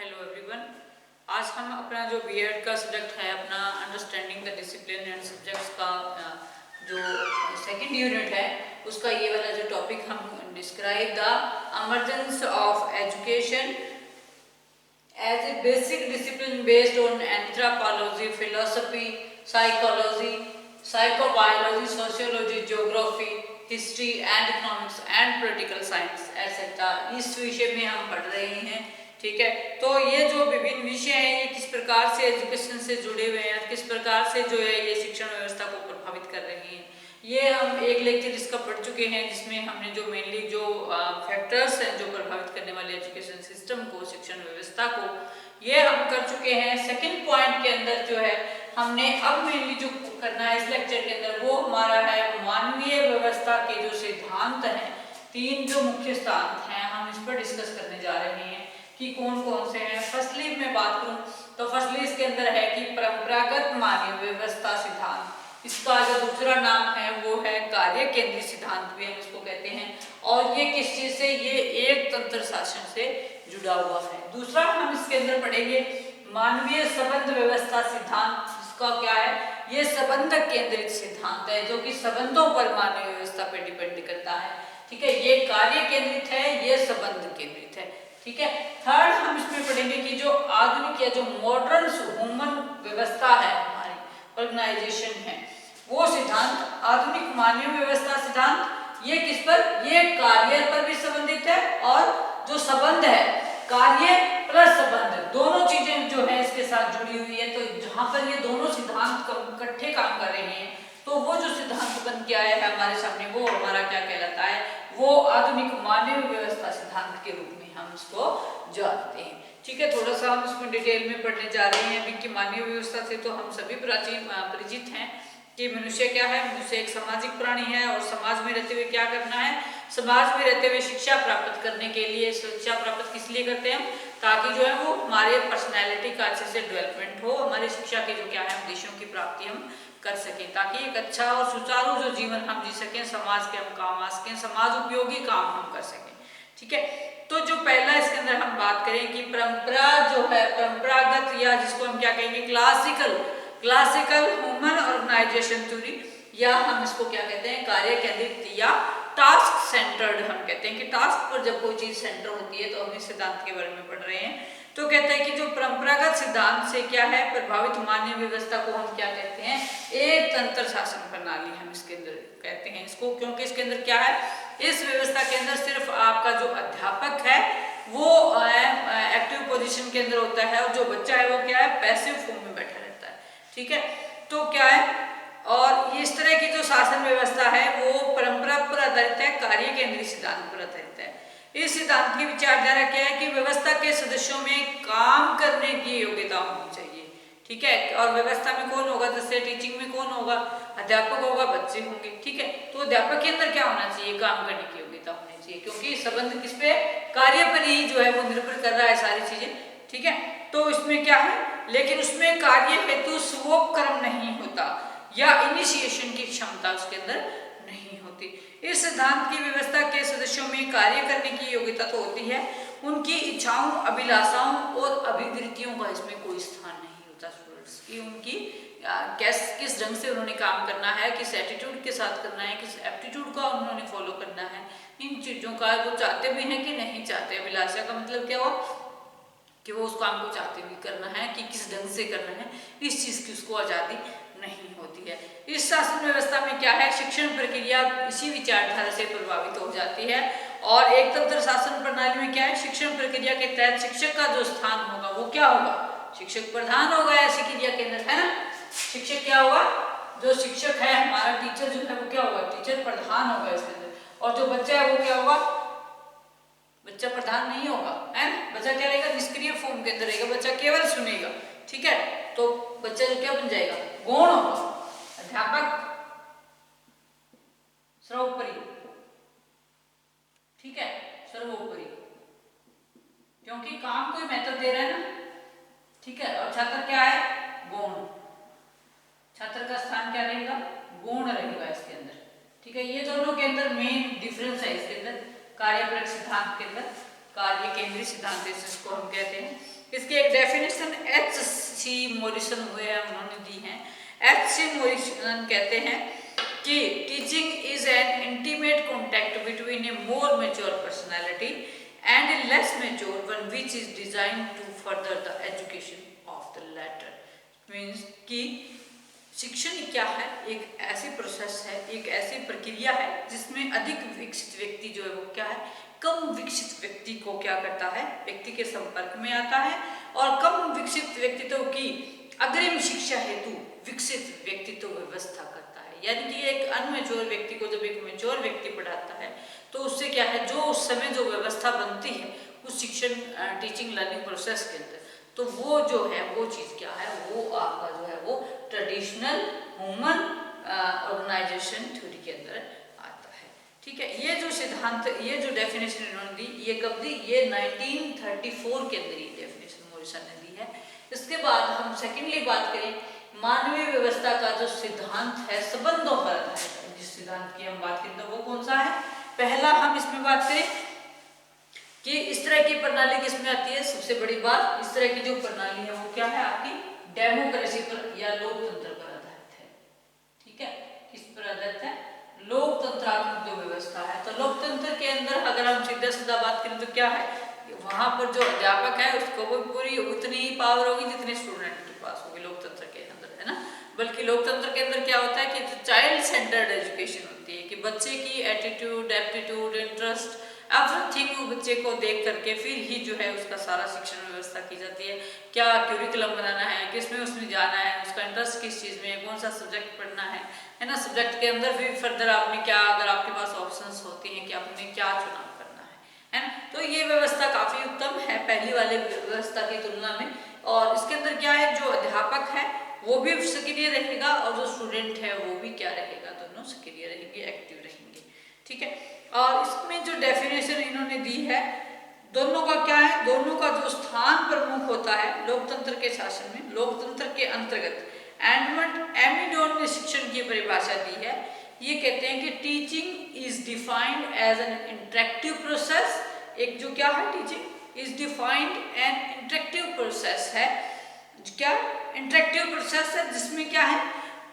Hello everyone. आज हम अपना जो बीएड का सब्जेक्ट है अपना understanding the discipline and subjects का जो सेकंड यूनिट है उसका ये वाला जो टॉपिक हम describe the emergence of education as a basic discipline based on anthropology, philosophy, psychology, psychobiology, sociology, geography, history and economics and political science etcetera. इस विषय में हम पढ़ रहे हैं। ठीक है, तो ये जो विभिन्न विषय हैं ये किस प्रकार से एजुकेशन से जुड़े हुए हैं, किस प्रकार से जो है ये शिक्षण व्यवस्था को प्रभावित कर रहे हैं, ये हम एक लेक्चर इसका पढ़ चुके हैं जिसमें हमने जो मेनली जो फैक्टर्स हैं जो प्रभावित करने वाले एजुकेशन सिस्टम को, शिक्षण व्यवस्था को, ये हम कर चुके हैं। सेकंड पॉइंट के अंदर जो है हमने अब मेनली जो करना है इस लेक्चर के अंदर वो हमारा है मानवीय व्यवस्था के जो सिद्धांत हैं, तीन जो मुख्य सिद्धांत हैं हम इस पर डिस्कस करने जा रहे हैं कि कौन कौन से हैं। फर्स्टली मैं बात करूं तो फर्स्टली इसके अंदर है कि परंपरागत मानवीय व्यवस्था सिद्धांत, इसका जो दूसरा नाम है वो है कार्य केंद्रित सिद्धांत भी हम इसको कहते हैं। और ये किस चीज से, ये एक तंत्र शासन से जुड़ा हुआ है। दूसरा हम इसके अंदर पढ़ेंगे मानवीय संबंध व्यवस्था सिद्धांत, इसका क्या है, ये संबंध केंद्रित सिद्धांत है जो कि संबंधों पर मानवीय व्यवस्था पर डिपेंड करता है। ठीक है, ये कार्य केंद्रित है, ये संबंध केंद्रित है। ठीक है, थर्ड हम इसमें पढ़ेंगे कि जो आधुनिक या जो मॉडर्न ह्यूमन व्यवस्था है, हमारी ऑर्गेनाइजेशन है, वो सिद्धांत आधुनिक मानवीय व्यवस्था सिद्धांत, ये किस पर, ये कार्य पर भी संबंधित है और जो संबंध है कार्य प्लस संबंध दोनों चीजें जो है इसके साथ जुड़ी हुई है। तो जहां पर ये दोनों सिद्धांत इकट्ठे काम कर रहे हैं तो वो जो सिद्धांत बन के आया है हमारे सामने वो हमारा क्या कहलाता है, वो आधुनिक मानवीय व्यवस्था सिद्धांत के रूप में हम इसको जानते हैं। ठीक है, थोड़ा सा हम इसमें डिटेल में पढ़ने जा रहे हैं अभी कि मानवीय व्यवस्था से तो हम सभी प्राचीन परिचित हैं कि मनुष्य क्या है, मनुष्य एक सामाजिक प्राणी है और समाज में रहते हुए क्या करना है, समाज में रहते हुए शिक्षा प्राप्त करने के लिए, शिक्षा प्राप्त किस लिए करते हैं, ताकि जो है वो हमारे पर्सनैलिटी का अच्छे से डेवलपमेंट हो, हमारी शिक्षा के जो क्या है उद्देश्यों की प्राप्ति हम कर सकें, ताकि एक अच्छा और सुचारू जो जीवन हम जी सकें, समाज के हम काम आ सकें, समाज उपयोगी काम हम कर सकें। ठीक है, तो जो पहला इसके अंदर हम बात करें कि परंपरा जो है, परंपरागत या जिसको हम क्या कहेंगे क्लासिकल ह्यूमन ऑर्गेनाइजेशन थ्योरी, या हम इसको क्या कहते हैं कार्य केंद्रित या टास्क सेंटर्ड हम कहते हैं कि टास्क पर जब कोई चीज सेंटर होती है तो हम इस सिद्धांत के बारे में पढ़ रहे हैं। तो कहते हैं कि जो परंपरागत सिद्धांत से क्या है प्रभावित मानवीय व्यवस्था को हम क्या कहते हैं, एक तंत्र शासन प्रणाली हम इसके अंदर कहते हैं इसको, क्योंकि इसके अंदर क्या है, इस व्यवस्था के अंदर सिर्फ आपका जो अध्यापक है वो एक्टिव पोजीशन के अंदर होता है और जो बच्चा है वो क्या है पैसिव फॉर्म में बैठा रहता है। ठीक है, तो क्या है, और इस तरह की जो शासन व्यवस्था है वो परंपरा पर आधारित है, कार्य केंद्रित सिद्धांत पर आधारित है। इस सिद्धांत की विचारधारा क्या है कि व्यवस्था के सदस्यों में काम करने की योग्यता होनी चाहिए। ठीक है, और व्यवस्था में कौन होगा, जैसे टीचिंग में कौन होगा, अध्यापक होगा, बच्चे होंगे। ठीक है, तो अध्यापक के अंदर क्या होना चाहिए, काम करने की योग्यता होनी चाहिए, क्योंकि संबंध किस पे, कार्य पर ही जो है वो निर्भर कर रहा है सारी चीजें। ठीक है, तो इसमें क्या है, लेकिन उसमें कार्य हेतु स्वोपक्रम नहीं होता या इनिशिएशन की क्षमता उसके अंदर नहीं होती। इस सिद्धांत की व्यवस्था के सदस्यों में कार्य करने की योग्यता तो होती है, उनकी इच्छाओं, अभिलाषाओं और अभिवृत्तियों का इसमें कोई स्थान नहीं होता स्टूडेंट्स की, उनकी किस ढंग से उन्होंने काम करना है, किस एटीट्यूड के साथ करना है, किस एप्टीट्यूड का उन्होंने फॉलो करना है, इन चीजों का वो चाहते भी हैं कि नहीं चाहते। अभिलाषा का मतलब क्या हुआ कि वो उस काम को चाहते भी करना है कि किस ढंग से करना है, इस चीज की उसको आजादी नहीं होती है। इस शासन व्यवस्था में क्या है, शिक्षण प्रक्रिया इसी विचारधारा से प्रभावित हो जाती है और एक तंत्र शासन प्रणाली में क्या है, शिक्षण प्रक्रिया के तहत शिक्षक का जो स्थान होगा वो क्या होगा, शिक्षक प्रधान होगा ऐसी क्रिया के अंदर, है ना। शिक्षक क्या होगा, जो शिक्षक है हमारा टीचर जो है वो क्या होगा, टीचर प्रधान होगा इसके अंदर, और जो बच्चा है वो क्या होगा, बच्चा प्रधान नहीं होगा, है ना। बच्चा क्या रहेगा, निष्क्रिय फॉर्म के अंदर रहेगा, बच्चा केवल सुनेगा। ठीक है, तो बच्चा जो क्या बन जाएगा, गौण होगा। अध्यापक सर्वोपरि, ठीक है, सर्वोपरि, क्योंकि काम कोई महत्व दे रहा है ना। ठीक है, और छात्र क्या है, गौण, छात्र का स्थान क्या रहेगा, गौण रहेगा इसके अंदर। ठीक है, ये दोनों के अंदर मेन डिफरेंस है इसके अंदर, कार्यपरक सिद्धांत के अंदर, कार्य केंद्रित सिद्धांत जिसको हम कहते हैं, इसकी एक डेफिनेशन H.C. मॉरिसन हुए हैं, उन्होंने दी है। H.C. मॉरिसन कहते हैं कि teaching is an intimate contact between a more mature personality and a less mature one which is design to further the education of the latter. Means कि शिक्षण क्या है, एक ऐसी प्रोसेस है, एक ऐसी प्रक्रिया है जिसमें अधिक विकसित व्यक्ति जो है वो क्या है, कम विकसित व्यक्ति को क्या करता है, व्यक्ति के संपर्क में आता है और कम विकसित व्यक्तित्व की अग्रिम शिक्षा हेतु विकसित व्यक्तित्व व्यवस्था करता है। यानी कि एक अनमेच्योर व्यक्ति को जब एक मेच्योर व्यक्ति पढ़ाता है तो उससे क्या है, जो उस समय जो व्यवस्था बनती है उस शिक्षण टीचिंग लर्निंग प्रोसेस के अंदर, तो वो जो है वो चीज़ क्या है, वो आपका जो है वो ट्रेडिशनल ह्यूमन ऑर्गेनाइजेशन थ्योरी के अंदर आता है। ठीक है, ये जो सिद्धांत, ये जो डेफिनेशन इन्होंने दी, ये कब दी, ये 1934 के अंदर ये डेफिनेशन मॉरिसन ने दी है। इसके बाद हम सेकेंडली बात करें मानवीय व्यवस्था का जो सिद्धांत है संबंधों पर आधारित, जिस सिद्धांत की हम बात करें तो वो कौन सा है। पहला हम इसमें बात करें कि इस तरह की प्रणाली किसमें आती है, सबसे बड़ी बात, इस तरह की जो प्रणाली है वो क्या है, आपकी डेमोक्रेसी पर या लोकतंत्र पर आधारित है। ठीक है, किस पर आधारित है, लोकतंत्रात्मक जो व्यवस्था है। तो लोकतंत्र के अंदर अगर हम सीधा सीधा बात करें तो क्या है, वहां पर जो अध्यापक है उसको वो पूरी उतनी ही पावर होगी जितने स्टूडेंट के पास होगी लोकतंत्र के अंदर, है ना। बल्कि लोकतंत्र के अंदर क्या होता है कि चाइल्ड सेंटर्ड एजुकेशन होती है, कि बच्चे की एटीट्यूड, एप्टीट्यूड, इंटरेस्ट, एवरीथिंग बच्चे को देख करके फिर ही जो है उसका सारा शिक्षण व्यवस्था की जाती है। क्या क्यूरिकुलम बनाना है, किस में उसमें जाना है, उसका इंटरेस्ट किस चीज़ में, कौन सा सब्जेक्ट पढ़ना है ना। सब्जेक्ट के अंदर फिर फर्दर आपने क्या, अगर आपके पास ऑप्शंस होती हैं कि आपने क्या चुनाव करना है ना। तो ये व्यवस्था काफ़ी उत्तम है पहली वाले व्यवस्था की तुलना में। और इसके अंदर क्या है, जो अध्यापक है वो भी सक्रिय रहेगा और जो स्टूडेंट है वो भी क्या रहेगा, दोनों सक्रिय रहेंगे, एक्टिव रहेंगे। ठीक है, और इसमें जो डेफिनेशन इन्होंने दी है दोनों का क्या है, दोनों का जो स्थान प्रमुख होता है लोकतंत्र के शासन में, लोकतंत्र के अंतर्गत एडमंड एमिडोन ने शिक्षण की परिभाषा दी है। ये कहते हैं कि teaching is defined as an interactive process. एक जो क्या है, teaching is defined an interactive process है, क्या इंटरेक्टिव प्रोसेस है जिसमें क्या है,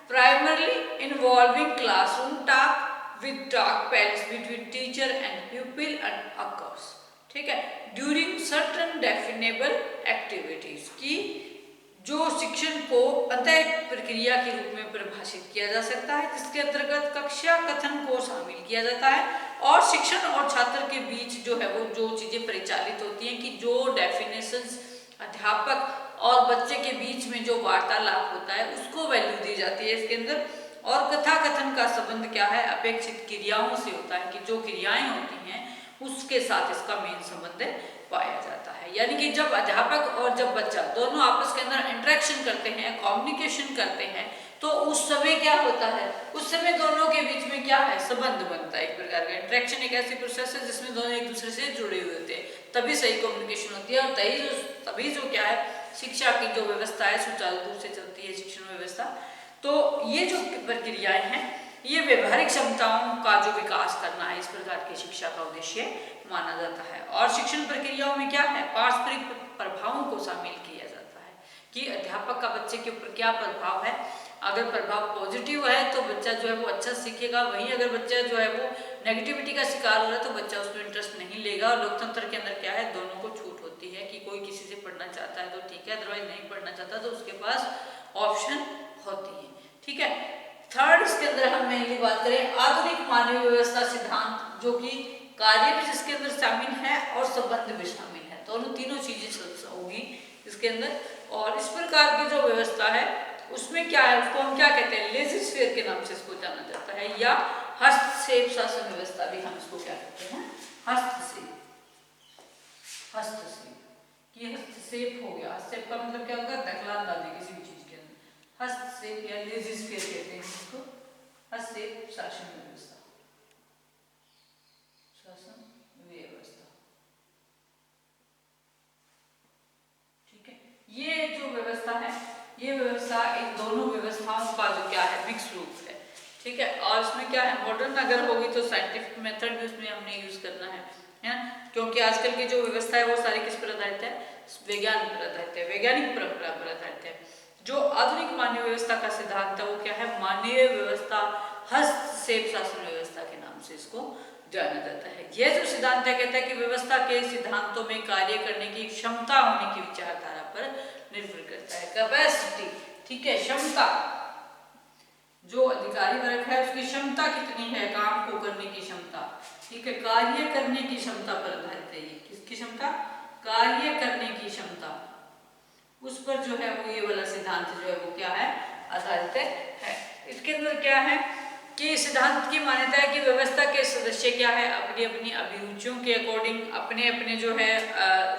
primarily involving classroom talk with talk pairs between teacher and pupil and occurs, ठीक है, during certain definable activities, की जो शिक्षण को अतः प्रक्रिया के रूप में परिभाषित किया जा सकता है, जिसके अंतर्गत कक्षा कथन को शामिल किया जाता है और शिक्षण और छात्र के बीच जो है वो जो चीजें परिचालित होती हैं, कि जो डेफिनेशंस अध्यापक और बच्चे के बीच में जो वार्तालाप होता है उसको वैल्यू दी जाती है इसके अंदर। और कथा कथन का संबंध क्या है, अपेक्षित क्रियाओं से होता है, कि जो क्रियाएं होती हैं उसके साथ इसका मेन संबंध पाया जाता है। यानी कि जब अध्यापक और जब बच्चा दोनों आपस के अंदर इंटरेक्शन करते हैं, कम्युनिकेशन करते हैं, तो उस समय क्या होता है, उस समय दोनों के बीच में क्या है, संबंध बनता है। एक प्रकार का इंटरेक्शन एक ऐसी प्रोसेस है जिसमें दोनों एक दूसरे से जुड़े हुए होते हैं, तभी सही कम्युनिकेशन होती है और तभी जो क्या है, शिक्षा की जो व्यवस्था है सुचारू रूप से चलती है, शिक्षण व्यवस्था। तो ये जो प्रक्रियाएं हैं ये व्यवहारिक क्षमताओं का जो विकास करना है, इस प्रकार की शिक्षा का उद्देश्य माना जाता है। और शिक्षण प्रक्रियाओं में क्या है, पारस्परिक प्रभावों को शामिल किया जाता है, कि अध्यापक का बच्चे के ऊपर क्या प्रभाव है। अगर प्रभाव पॉजिटिव है तो बच्चा जो है वो अच्छा सीखेगा, वहीं अगर बच्चा जो है वो नेगेटिविटी का शिकार हो रहा है तो बच्चा उसमें इंटरेस्ट नहीं लेगा। और लोकतंत्र के अंदर क्या है, दोनों को छूट होती है, कि कोई किसी से पढ़ना चाहता है तो ठीक है, अदरवाइज नहीं पढ़ना चाहता तो उसके पास ऑप्शन होती है। ठीक है, थर्ड इसके अंदर हम मेनली बात करें आधुनिक मानवीय व्यवस्था सिद्धांत, जो कि कार्य भी जिसके अंदर शामिल है और संबंध भी शामिल है, दोनों तीनों चीजें होगी इसके अंदर। और इस प्रकार की जो व्यवस्था है उसमें क्या है, उसको हम क्या कहते हैं, लेजिस्लेचर के नाम से इसको जाना जाता है, या हस्तक्षेप शासन व्यवस्था भी हम इसको क्या कहते हैं, हस्तक्षेप। ये हस्तक्षेप हो गया, हस्तक्षेप का मतलब क्या होगा, दखलंदाजी किसी भी चीज के अंदर, हस्तक्षेप या लेजिस्लेचर कहते हैं इसको, हस्तक्षेप शासन व्यवस्था, शासन व्यवस्था। ठीक है, ये जो व्यवस्था है, ये व्यवस्था इन दोनों व्यवस्थाओं का जो क्या है, मिक्स रूप है। ठीक है, और इसमें क्या है, मॉडर्न अगर होगी तो साइंटिफिक मेथड भी उसमें हमने यूज करना है है ना, क्योंकि आजकल की जो व्यवस्था है वो सारी किस पर आधारित है, विज्ञान पर आधारित है, वैज्ञानिक परंपरा पर आधारित है। जो आधुनिक मानवीय व्यवस्था का सिद्धांत है वो क्या है, मानवीय व्यवस्था हस्तक्षेप शासन व्यवस्था के नाम से इसको जाना जाता है। यह जो सिद्धांत है कहता है कि व्यवस्था के सिद्धांतों में कार्य करने की क्षमता होने की विचारधारा पर निर्भर करता है। कैपेसिटी, ठीक है, क्षमता, जो अधिकारी वर्ग है उसकी क्षमता कितनी है, काम को करने की क्षमता, ठीक है, कार्य करने की क्षमता पर आधारित है। ये किसकी क्षमता, कार्य करने की क्षमता, उस पर जो है वो ये वाला सिद्धांत जो है वो क्या है, आधारित है। इसके अंदर क्या है कि सिद्धांत की मान्यता है कि व्यवस्था के सदस्य क्या है, अपनी अपनी अभिरुचियों के अकॉर्डिंग अपने अपने जो है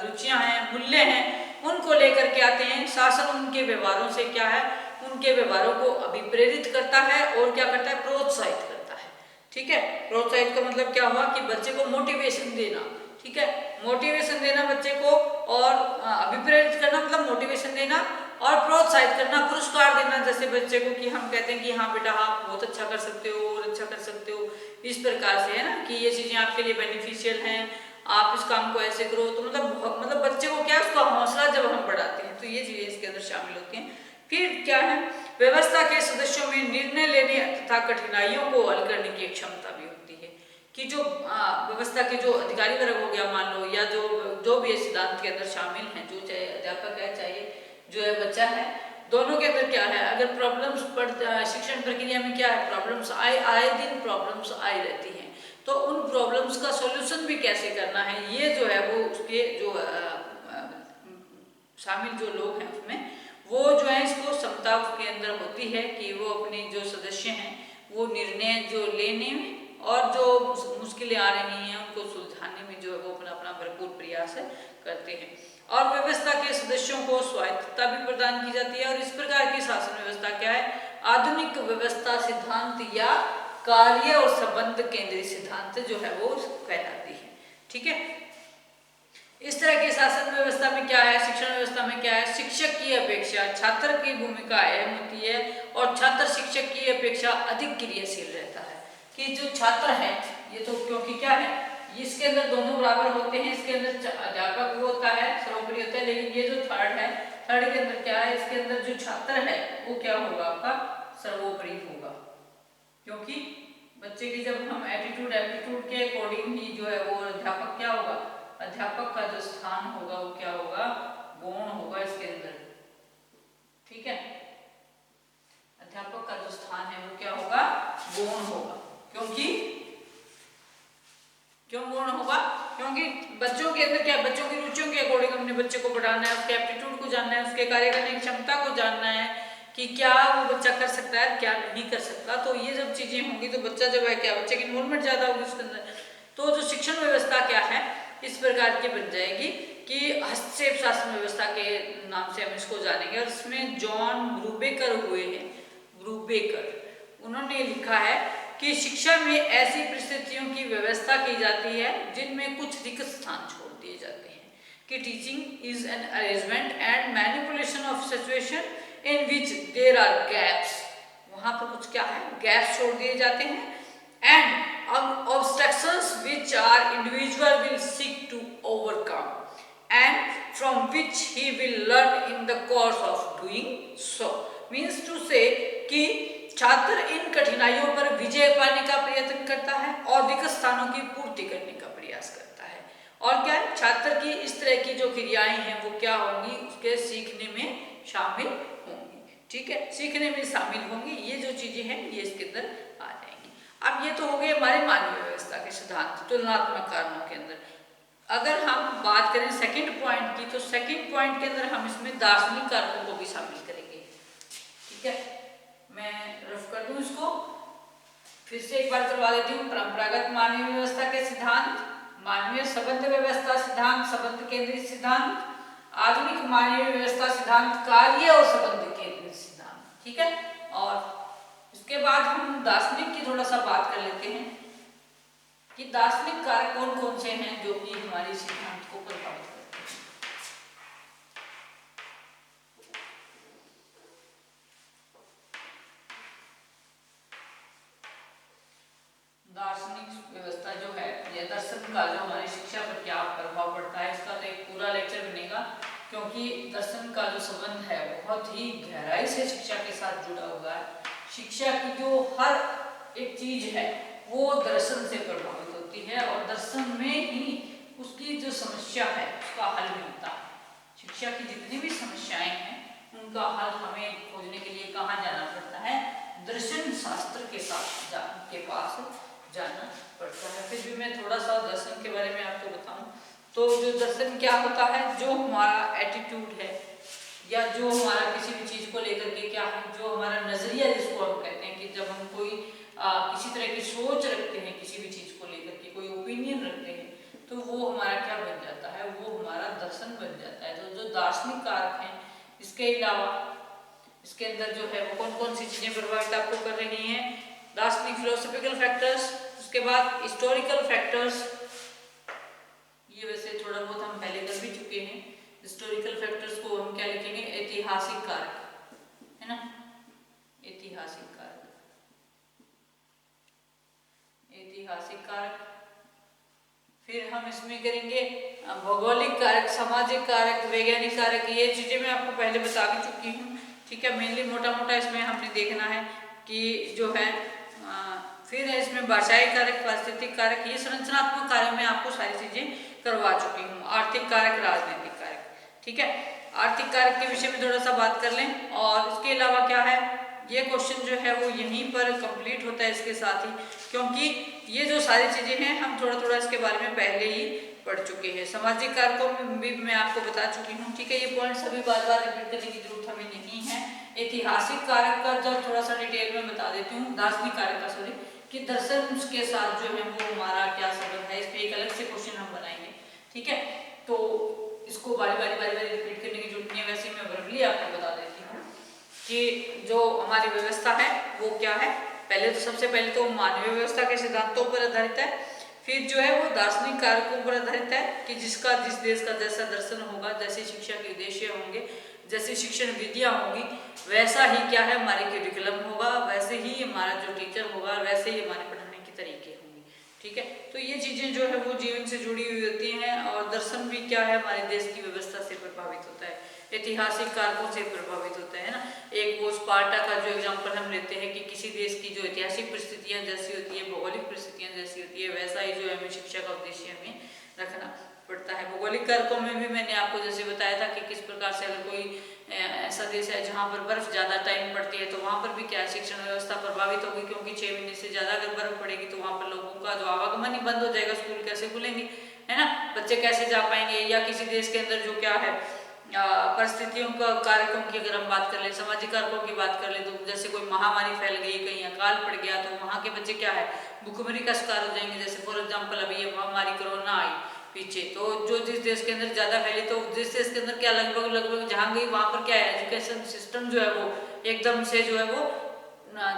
रुचियां हैं, मूल्य हैं, उनको लेकर के आते हैं। शासन उनके व्यवहारों से क्या है, उनके व्यवहारों को अभिप्रेरित करता है और क्या करता है, प्रोत्साहित करता है। ठीक है, प्रोत्साहित का मतलब क्या हुआ कि बच्चे को मोटिवेशन देना, ठीक है, मोटिवेशन देना बच्चे को, और अभिप्रेरित करना मतलब मोटिवेशन देना, और प्रोत्साहित करना, पुरस्कार देना जैसे बच्चे को कि हम कहते हैं कि हाँ बेटा आप बहुत अच्छा कर सकते हो और अच्छा कर सकते हो, इस प्रकार से, है ना, कि ये चीजें आपके लिए बेनिफिशियल हैं, आप इस काम को ऐसे करो। तो मतलब बच्चे को क्या है, उसका हौसला जब हम बढ़ाते हैं तो ये चीजें इसके अंदर शामिल होती हैं। फिर क्या है, व्यवस्था के सदस्यों में निर्णय लेने तथा कठिनाइयों को हल करने की क्षमता भी होती है कि जो व्यवस्था के जो अधिकारी वर्ग हो गया मान लो, या जो भी सिद्धांत के अंदर शामिल हैं, जो चाहे अध्यापक है चाहे जो है बच्चा है, दोनों के अंदर क्या है, अगर प्रॉब्लम्स शिक्षण प्रक्रिया में क्या है, प्रॉब्लम्स आए दिन प्रॉब्लम्स आई रहती हैं, तो उन प्रॉब्लम्स का सॉल्यूशन भी कैसे करना है, ये जो है वो उसके जो शामिल जो लोग हैं उसमें वो जो है इसको क्षमता उसके अंदर होती है कि वो अपने जो सदस्य हैं वो निर्णय जो लेने में और जो मुश्किलें आ रही हैं उनको सुलझाने में जो है वो अपना अपना भरपूर प्रयास करते हैं। और व्यवस्था के सदस्यों को स्वायत्तता भी प्रदान की जाती है। और इस प्रकार की शासन व्यवस्था क्या है, आधुनिक व्यवस्था सिद्धांत या कार्य और संबंध केंद्रित सिद्धांत जो है वो कहलाती है। ठीक है, इस तरह की शासन व्यवस्था में क्या है, शिक्षण व्यवस्था में क्या है, शिक्षक की अपेक्षा छात्र की भूमिका अहम होती है और छात्र शिक्षक की अपेक्षा अधिक क्रियाशील रहता है। कि जो छात्र है ये तो क्योंकि क्या है, इसके अंदर दोनों बराबर होते हैं, इसके अंदर अध्यापक वो होता है, सर्वोपरि होता है, लेकिन ये जो थर्ड है, थर्ड के अंदर क्या है, इसके अंदर जो छात्र है वो क्या होगा, आपका सर्वोपरि होगा। क्योंकि बच्चे की जब हम एप्टीट्यूड के अकॉर्डिंग ही जो है वो अध्यापक क्या होगा, अध्यापक का जो स्थान होगा वो क्या होगा, गौण होगा इसके अंदर। ठीक है, अध्यापक का जो स्थान है वो क्या होगा, गौण होगा। क्यों गौण होगा, क्योंकि बच्चों के अंदर क्या, बच्चों की रुचियों के अकॉर्डिंग अपने बच्चे को पढ़ाना है, उसके एप्टीट्यूड को जानना है, उसके कार्य करने की क्षमता को जानना है कि क्या वो बच्चा कर सकता है क्या नहीं कर सकता। तो ये जब चीजें होंगी तो बच्चा जब है क्या, बच्चे की इन्वॉल्वमेंट ज्यादा होगी उसके अंदर। तो जो शिक्षण व्यवस्था क्या है इस प्रकार की बन जाएगी कि हस्तक्षेप शासन व्यवस्था के नाम से हम इसको जानेंगे। और इसमें जॉन ब्रूबेकर हुए हैं, ब्रूबेकर, उन्होंने लिखा है कि शिक्षा में ऐसी परिस्थितियों की व्यवस्था की जाती है जिनमें कुछ रिक्त स्थान छोड़ दिए जाते हैं। कि teaching is an arrangement and manipulation of situation in which there are gaps, वहां पर कुछ क्या है, गैप्स छोड़ दिए जाते हैं, and obstructions which are individual will seek to overcome and from which he will learn in the course of doing so. Means to say कि छात्र इन कठिनाइयों पर विजय पाने का प्रयत्न करता है और रिक्त स्थानों की पूर्ति करने का प्रयास करता है। और क्या है, छात्र की इस तरह की जो क्रियाएं हैं वो क्या होंगी, उसके सीखने में शामिल होंगी। ठीक है, सीखने में शामिल होंगी, ये जो चीजें हैं ये इसके अंदर आ जाएंगी। अब ये तो हो गए हमारे मानवीय व्यवस्था के सिद्धांत तुलनात्मक कारणों के अंदर। अगर हम बात करें सेकंड पॉइंट की, तो सेकंड पॉइंट के अंदर हम इसमें दार्शनिक कारकों को भी शामिल करेंगे। ठीक है, मैं रफ कर दूं इसको, फिर से एक बार करवा देती हूँ। परंपरागत मानवीय व्यवस्था के सिद्धांत, मानवीय संबंध व्यवस्था सिद्धांत, संबंध केंद्रित सिद्धांत, आधुनिक मानवीय व्यवस्था सिद्धांत, कार्य और संबंध केंद्रित सिद्धांत। ठीक है, और इसके बाद हम दार्शनिक की थोड़ा सा बात कर लेते हैं कि दार्शनिक कारक कौन कौन से हैं जो कि हमारे सिद्धांत को प्रभावित करते हैं। दार्शनिक व्यवस्था जो है या दर्शन का जो हमारी शिक्षा क्योंकि दर्शन का जो संबंध है बहुत ही गहराई से शिक्षा के साथ जुड़ा हुआ है। शिक्षा की जो हर एक चीज है वो दर्शन से प्रभावित होती है और दर्शन में ही उसकी जो समस्या है उसका हल मिलता है। शिक्षा की जितनी भी समस्याएं हैं उनका हल हमें खोजने के लिए कहाँ जाना पड़ता है? दर्शन शास्त्र के पास जाना पड़ता है। फिर भी मैं थोड़ा सा दर्शन के बारे में आपको बताऊं तो जो दर्शन क्या होता है, जो हमारा एटीट्यूड है या जो हमारा किसी भी चीज को लेकर के क्या है, जो हमारा नजरिया जिसको हम कहते हैं कि जब हम कोई किसी तरह की सोच रखते हैं, किसी भी चीज को लेकर के कोई ओपिनियन रखते हैं, तो वो हमारा क्या बन जाता है? वो हमारा दर्शन बन जाता है। तो जो दार्शनिक कारक हैं, इसके अलावा इसके अंदर जो है वो कौन कौन सी चीजें प्रभावित आपको कर रही हैं? दार्शनिक फिलोसॉफिकल फैक्टर्स, उसके बाद हिस्टोरिकल फैक्टर्स, ये वैसे थोड़ा बहुत हम पहले कर भी चुके हैं। हिस्टोरिकल फैक्टर्स को हम क्या लिखेंगे? ऐतिहासिक कारक, है ना, ऐतिहासिक कारक, ऐतिहासिक कारक। फिर हम इसमें करेंगे भौगोलिक कारक, सामाजिक कारक, वैज्ञानिक कारक। ये चीजें मैं आपको पहले बता भी चुकी हूँ, ठीक है। मेनली मोटा मोटा इसमें हमने देखना है कि जो है फिर है इसमें भाषाई कारक, पारिस्थितिक कारक, ये संरचनात्मक कार्यों में आपको सारी चीजें करवा चुकी हूँ। आर्थिक कारक, राजनीतिक कारक, ठीक है। आर्थिक कारक के विषय में थोड़ा सा बात कर लें। और इसके अलावा क्या है, ये क्वेश्चन जो है वो यहीं पर कंप्लीट होता है इसके साथ ही, क्योंकि ये जो सारी चीजें हैं हम थोड़ा थोड़ा इसके बारे में पहले ही पढ़ चुके हैं। सामाजिक कारकों में भी मैं आपको बता चुकी हूँ, ठीक है। ये पॉइंट्स अभी बार बार रिपीट करने की जरूरत हमें नहीं है। ऐतिहासिक कारक का जब थोड़ा सा डिटेल में बता देती हूँ, दार्शनिक कारक का सॉरी, कि दर्शन के साथ जो है वो हमारा क्या संबंध है, इस पे एक अलग से क्वेश्चन हम बनाएंगे, ठीक है। तो इसको बारी बारी रिपीट करने की जरूरत नहीं है, वैसे मैं ब्रीफली आपको बता देती हूँ कि जो हमारी व्यवस्था है वो क्या है। पहले तो सबसे पहले तो मानवीय व्यवस्था के सिद्धांतों पर आधारित है, फिर जो है वो दार्शनिक कारकों पर आधारित है कि जिस देश का जैसा दर्शन होगा, जैसे शिक्षा के उद्देश्य होंगे, जैसे शिक्षण विधियां होंगी, वैसा ही क्या है हमारे करिकुलम होगा, वैसे ही हमारा जो टीचर होगा, वैसे ही हमारे पढ़ाने के तरीके होंगे, ठीक है। तो ये चीजें जो है वो जीवन से जुड़ी हुई होती हैं। और दर्शन भी क्या है हमारे देश की व्यवस्था से प्रभावित होता है, ऐतिहासिक कारकों से प्रभावित होता है ना। एक वो स्पार्टा का जो एग्जांपल हम लेते हैं कि किसी देश की जो ऐतिहासिक परिस्थितियां जैसी होती है, भौगोलिक परिस्थितियां जैसी होती है, वैसा ही जो हमें शिक्षा का उद्देश्य हमें रखना पड़ता है। भौगोलिक कारकों में भी मैंने आपको जैसे बताया था कि किस प्रकार से अगर कोई ऐसा देश है जहाँ पर बर्फ ज़्यादा टाइम पड़ती है तो वहाँ पर भी क्या शिक्षण व्यवस्था प्रभावित होगी, क्योंकि 6 महीने से ज़्यादा अगर बर्फ पड़ेगी तो वहाँ पर लोगों का जो आवागमन ही बंद हो जाएगा, स्कूल कैसे खुलेंगे, है ना, बच्चे कैसे जा पाएंगे। या किसी देश के अंदर जो क्या है परिस्थितियों का कारकों की अगर हम बात कर ले, सामाजिक कारकों की बात कर ले, तो जैसे कोई महामारी फैल गई, कहीं अकाल पड़ गया, तो वहाँ के बच्चे क्या है भूखमरी का शिकार हो जाएंगे। जैसे फॉर एग्जाम्पल अभी ये महामारी कोरोना आई पीछे, तो जो जिस देश के अंदर ज्यादा फैली, तो जिस देश के अंदर क्या लगभग जहाँ गई वहाँ पर क्या है एजुकेशन सिस्टम जो है वो एकदम से जो है वो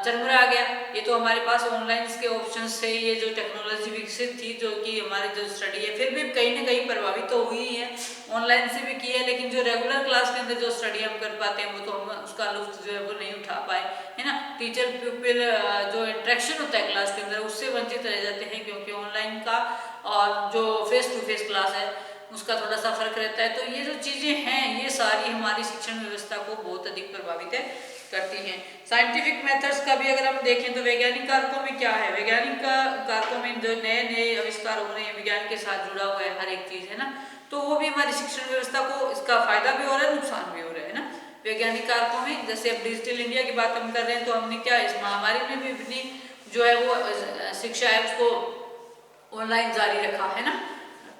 चरमरा गया। ये तो हमारे पास ऑनलाइन के ऑप्शन से ये जो टेक्नोलॉजी विकसित थी, जो कि हमारे जो स्टडी है फिर भी कहीं ना कहीं प्रभावित तो हुई है, ऑनलाइन से भी की है, लेकिन जो रेगुलर क्लास के अंदर जो स्टडी हम कर पाते हैं वो तो हम उसका लुत्फ जो है वो नहीं उठा पाए, है ना। टीचर प्यूपिल जो इंटरेक्शन होता है क्लास के अंदर उससे वंचित रह जाते हैं, क्योंकि ऑनलाइन का और जो फेस टू फेस क्लास है उसका थोड़ा सा फर्क रहता है। तो ये जो चीजें हैं ये सारी हमारी शिक्षण व्यवस्था को बहुत अधिक प्रभावित करती हैं। साइंटिफिक मेथड्स का भी अगर हम देखें तो वैज्ञानिक कारकों में क्या है, वैज्ञानिक कारकों में जो नए नए आविष्कार हो रहे हैं, विज्ञान के साथ जुड़ा हुआ है हर एक चीज, है ना, तो वो भी हमारी शिक्षण व्यवस्था को इसका फायदा भी हो रहा है, नुकसान भी हो रहा है ना। वैज्ञानिक कारकों में जैसे अब डिजिटल इंडिया की बात हम कर रहे हैं, तो हमने क्या इस महामारी में भी अपनी जो है वो शिक्षा है उसको ऑनलाइन जारी रखा, है ना।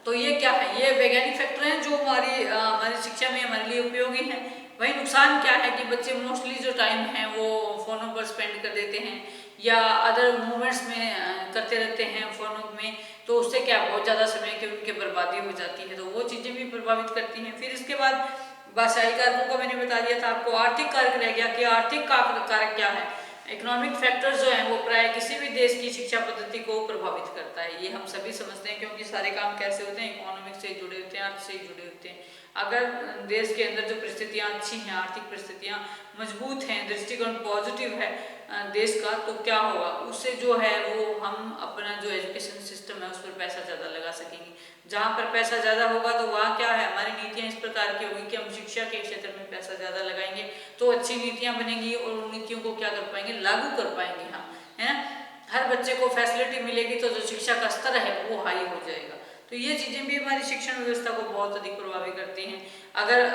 तो ये क्या है, ये वैज्ञानिक फैक्टर हैं जो हमारी शिक्षा में हमारे लिए उपयोगी हैं। वही नुकसान क्या है कि बच्चे मोस्टली जो टाइम है वो फोनों पर स्पेंड कर देते हैं या अदर मूवमेंट्स में करते रहते हैं फोनों में, तो उससे क्या बहुत ज़्यादा समय की उनकी बर्बादी हो जाती है, तो वो चीज़ें भी प्रभावित करती हैं। फिर इसके बाद भाषाई कारकों का मैंने बता दिया था आपको। आर्थिक कारक रह गया कि आर्थिक कारक क्या है, इकोनॉमिक फैक्टर्स जो हैं वो प्राय किसी भी देश की शिक्षा पद्धति को प्रभावित करता है, ये हम सभी समझते हैं, क्योंकि सारे काम कैसे होते हैं इकोनॉमिक से जुड़े होते हैं, अर्थ से जुड़े होते हैं। अगर देश के अंदर जो परिस्थितियां अच्छी हैं, आर्थिक परिस्थितियां मजबूत हैं, दृष्टिकोण पॉजिटिव है, देश का, तो क्या होगा, उससे जो है वो हम अपना जो एजुकेशन सिस्टम है उस पर पैसा ज़्यादा लगा सकेंगे। जहाँ पर पैसा ज़्यादा होगा तो वहाँ क्या है, हमारी नीतियाँ इस प्रकार की होगी कि हम शिक्षा के क्षेत्र में पैसा ज़्यादा लगाएंगे तो अच्छी नीतियाँ बनेंगी और उन नीतियों को क्या कर पाएंगे, लागू कर पाएंगे हम, है ना। हर बच्चे को फैसिलिटी मिलेगी तो जो शिक्षा का स्तर है वो हाई हो जाएगा। तो ये चीज़ें भी हमारी शिक्षण व्यवस्था को बहुत अधिक प्रभावित करती हैं। अगर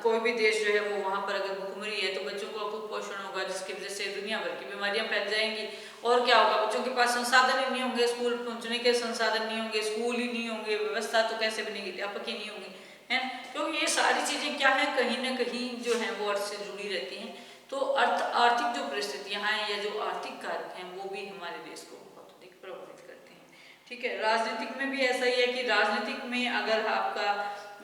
कोई भी देश जो है वो वहाँ पर अगर भूखमरी है तो बच्चों को कुपोषण होगा, जिसकी वजह से दुनिया भर की बीमारियां फैल जाएंगी। और क्या होगा, बच्चों के पास संसाधन ही नहीं होंगे, स्कूल पहुंचने के संसाधन नहीं होंगे, स्कूल ही नहीं होंगे, व्यवस्था तो कैसे बनेगी, अध्यापक ही नहीं होंगे, है। क्योंकि ये सारी चीज़ें क्या है, कहीं ना कहीं जो है वो अर्थ से जुड़ी रहती हैं। तो आर्थिक जो परिस्थितियाँ हैं या जो आर्थिक कारक हैं वो भी हमारे देश को बहुत अधिक प्रभावित करते हैं। ठीक है, राजनीतिक में भी ऐसा ही है कि राजनीतिक में अगर आपका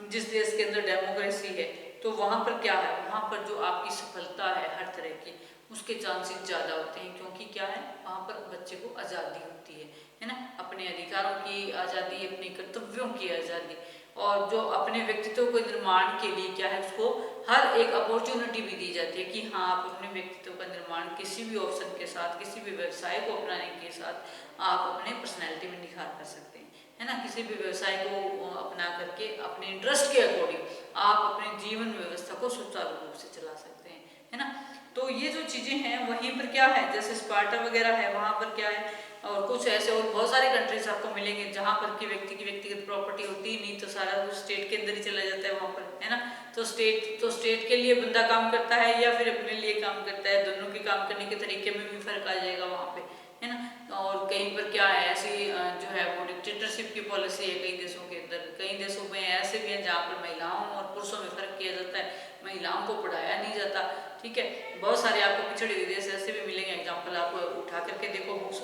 जिस देश के अंदर डेमोक्रेसी है तो वहाँ पर क्या है, वहाँ पर जो आपकी सफलता है हर तरह की, उसके चांसेस ज़्यादा होते हैं। क्योंकि क्या है, वहाँ पर बच्चे को आज़ादी होती है ना, अपने अधिकारों की आज़ादी, अपने कर्तव्यों की आज़ादी, और जो अपने व्यक्तित्व के निर्माण के लिए क्या है, उसको हर एक अपॉर्चुनिटी भी दी जाती है कि हाँ आप अपने व्यक्तित्व का निर्माण किसी भी ऑप्शन के साथ, किसी भी व्यवसाय को अपनाने के साथ आप अपने पर्सनैलिटी में निखार कर सकते हैं, है ना। किसी भी व्यवसाय को अपना करके अपने इंटरेस्ट के अकॉर्डिंग आप अपने जीवन व्यवस्था को सुचारू रूप से चला सकते हैं, है ना। तो ये जो चीज़ें हैं वहीं पर क्या है, जैसे स्पार्टा वगैरह है, वहाँ पर क्या है, और कुछ ऐसे और बहुत सारे कंट्रीज आपको मिलेंगे जहाँ पर की व्यक्तिगत प्रॉपर्टी होती ही नहीं, तो सारा कुछ स्टेट के अंदर ही चला जाता है वहाँ पर, है ना। तो स्टेट के लिए बंदा काम करता है या फिर अपने लिए काम करता है, दोनों के काम करने के तरीके में भी फर्क आ जाएगा वहाँ पे, है ना। और कहीं पर क्या है, ऐसी जो है वो डिक्टेटरशिप की पॉलिसी है कई देशों के अंदर। कई देशों में ऐसे भी हैं जहाँ पर महिलाओं और पुरुषों में फर्क किया जाता है, महिलाओं को पढ़ाया नहीं जाता। ठीक है, बहुत सारे आपको पिछड़े हुए देश ऐसे भी मिलेंगे, एग्जाम्पल आप उठा करके देखो बुक्स।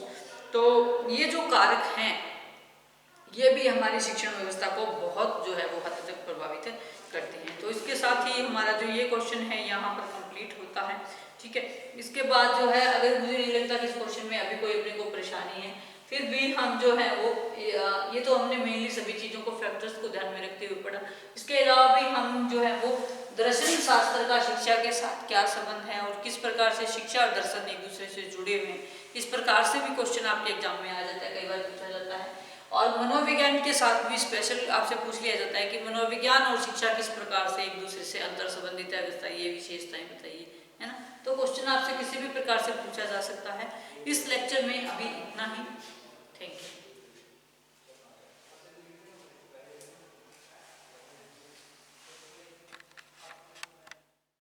तो ये जो कारक हैं ये भी हमारी शिक्षण व्यवस्था को बहुत जो है वो हद तक प्रभावित करते हैं। तो इसके साथ ही हमारा जो ये क्वेश्चन है यहाँ पर कंप्लीट होता है। ठीक है, इसके बाद जो है, अगर मुझे नहीं लगता कि इस क्वेश्चन में अभी कोई अपने को परेशानी है, फिर भी हम जो है वो ये तो हमने मेनली सभी चीज़ों को फैक्टर्स को ध्यान में रखते हुए पढ़ा। इसके अलावा भी हम जो है वो दर्शन शास्त्र का शिक्षा के साथ क्या संबंध है और किस प्रकार से शिक्षा और दर्शन एक दूसरे से जुड़े हुए हैं, इस प्रकार से भी क्वेश्चन आपके एग्जाम में आ जाता है, कई बार पूछा जाता है। और मनोविज्ञान के साथ भी स्पेशल आपसे पूछ लिया जाता है कि मनोविज्ञान और शिक्षा किस प्रकार से एक दूसरे से अंतर संबंधित है, बताइए, विशेषताएं बताइए, है ना। तो क्वेश्चन आपसे किसी भी प्रकार से पूछा जा सकता है। इस लेक्चर में अभी इतना ही। Thank you.